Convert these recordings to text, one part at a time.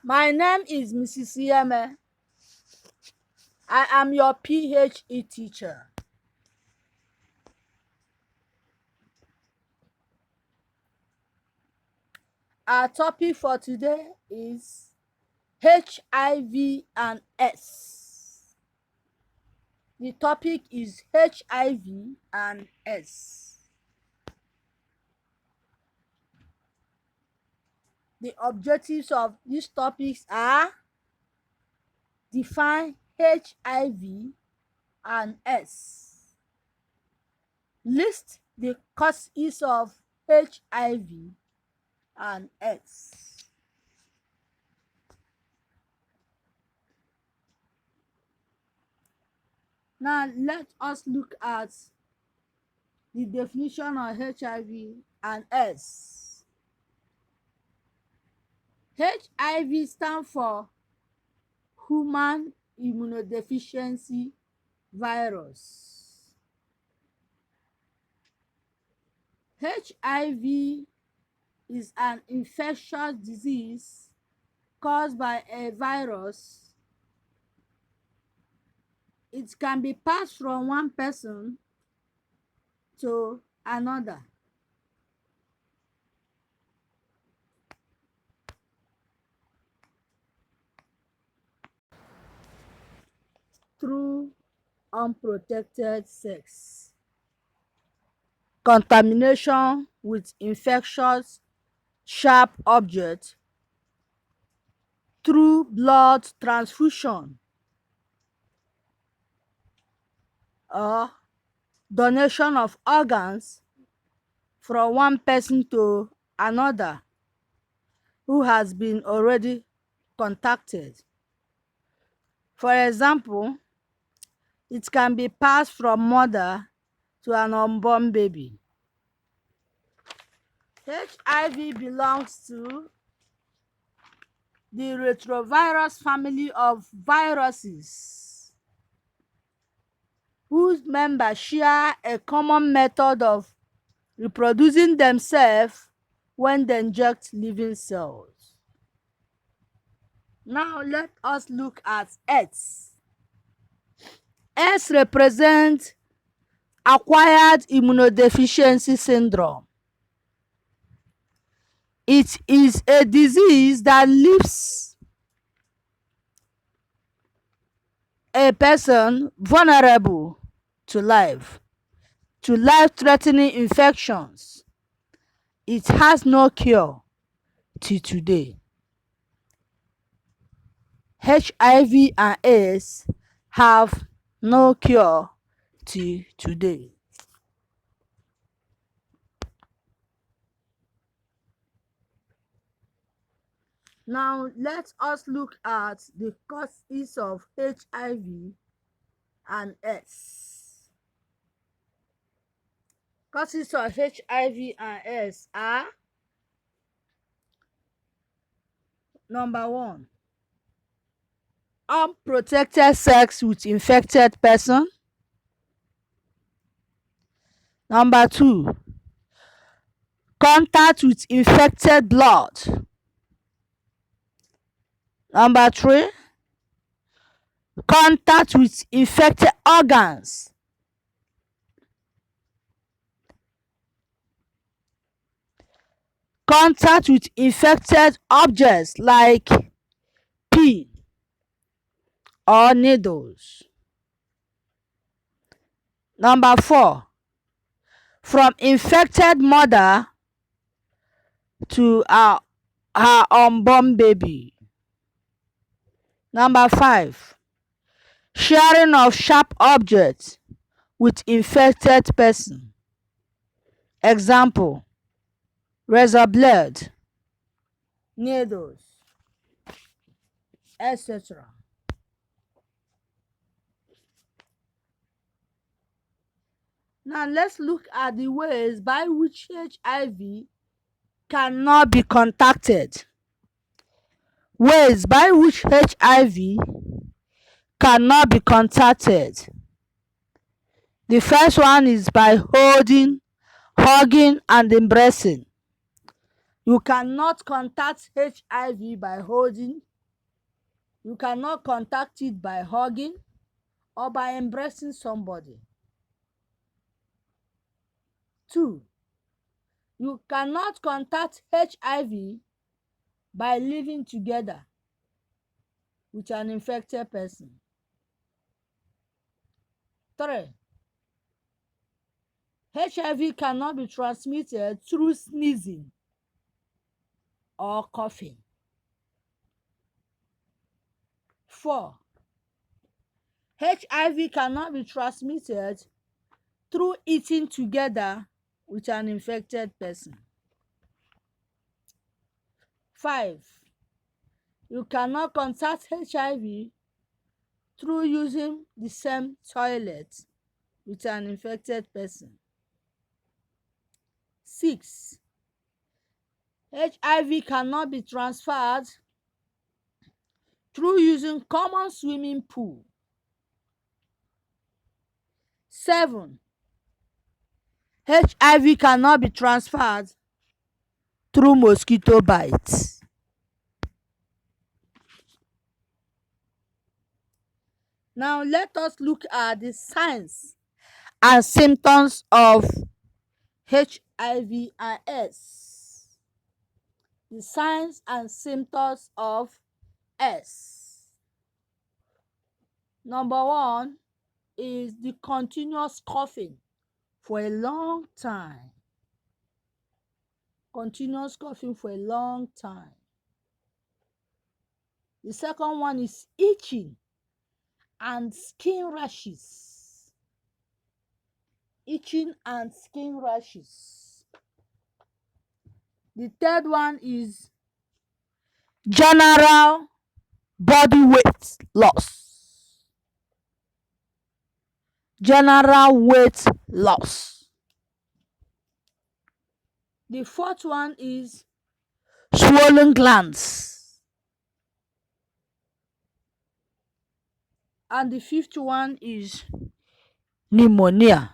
My name is Mrs. Yeme. I am your PHE teacher. Our topic for today is HIV and S. The topic is HIV and S. The objectives of these topics are: define HIV and S, list the causes of HIV and S. Now let us look at the definition of HIV and S. HIV stands for human immunodeficiency virus. HIV is an infectious disease caused by a virus. It can be passed from one person to another. Through unprotected sex, contamination with infectious sharp objects, through blood transfusion or donation of organs from one person to another who has been already contacted. For example, it can be passed from mother to an unborn baby. HIV belongs to the retrovirus family of viruses whose members share a common method of reproducing themselves when they inject living cells. Now let us look at S. S represents acquired immunodeficiency syndrome. It is a disease that leaves a person vulnerable to life-threatening infections. It has no cure till today. HIV and AIDS have no cure till today. Now let us look at the causes of HIV and S. Causes of HIV and S are: number 1, unprotected sex with infected person. Number 2, contact with infected blood. Number 3, contact with infected organs. Contact with infected objects like pee or needles. Number 4, from infected mother to her unborn baby. Number 5, sharing of sharp objects with infected person. Example: razor blade, needles, etc. Now let's look at the ways by which HIV cannot be contacted. Ways by which HIV cannot be contacted. The first one is by holding, hugging, and embracing. You cannot contact HIV by holding. You cannot contact it by hugging or by embracing somebody. 2. You cannot contact HIV by living together with an infected person. 3. HIV cannot be transmitted through sneezing or coughing. 4. HIV cannot be transmitted through eating together with an infected person. 5. You cannot contact HIV through using the same toilet with an infected person. 6. HIV cannot be transferred through using common swimming pool. 7. HIV cannot be transferred through mosquito bites. Now let us look at the signs and symptoms of HIV and AIDS. The signs and symptoms of AIDS. Number 1 is the continuous coughing for a long time. Continuous coughing for a long time. The second one is itching and skin rashes. Itching and skin rashes. The third one is general body weight loss. General weight loss. The fourth one is swollen glands. And the fifth one is pneumonia.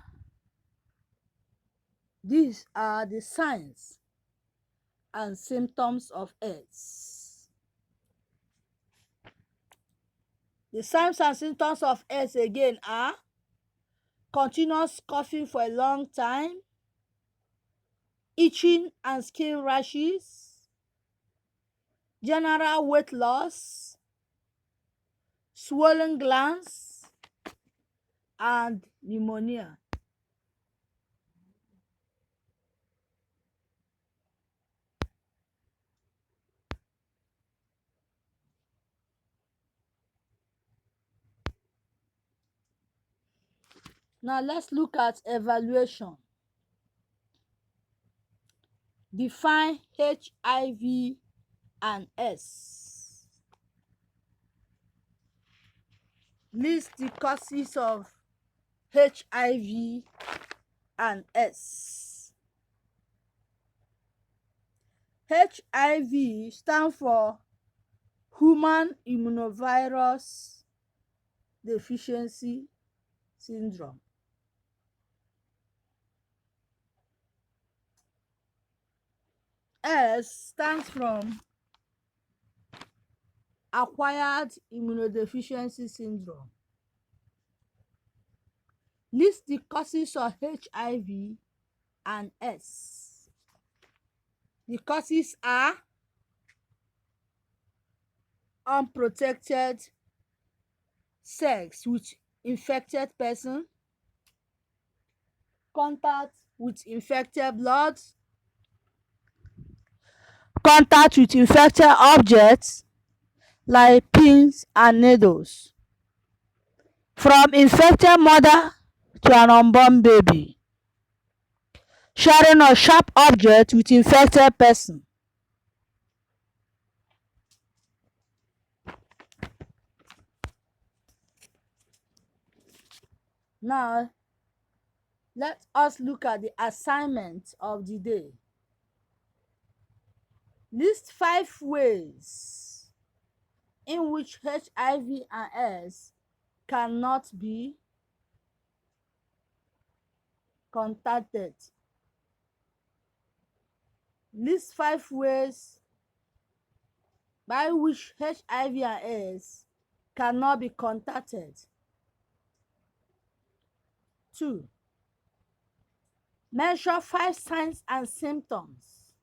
These are the signs and symptoms of AIDS. The signs and symptoms of AIDS again are continuous coughing for a long time, itching and skin rashes, general weight loss, swollen glands, and pneumonia. Now let's look at evaluation. Define HIV and AIDS. List the causes of HIV and AIDS. HIV stands for Human Immunovirus Deficiency Syndrome. S stands from Acquired Immunodeficiency Syndrome. List the causes of HIV and AIDS. The causes are unprotected sex with infected person, contact with infected blood, contact with infected objects like pins and needles, from infected mother to an unborn baby, sharing a sharp object with infected person. Now, let us look at the assignment of the day. List 5 ways in which HIV and AIDS cannot be contacted. List 5 ways by which HIV and AIDS cannot be contacted. 2. Mention 5 signs and symptoms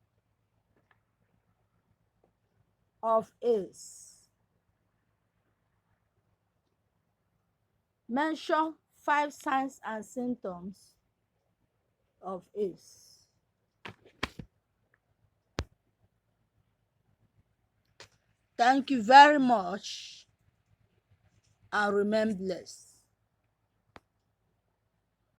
of AIDS. Mention 5 signs and symptoms of AIDS. Thank you very much and remain blessed.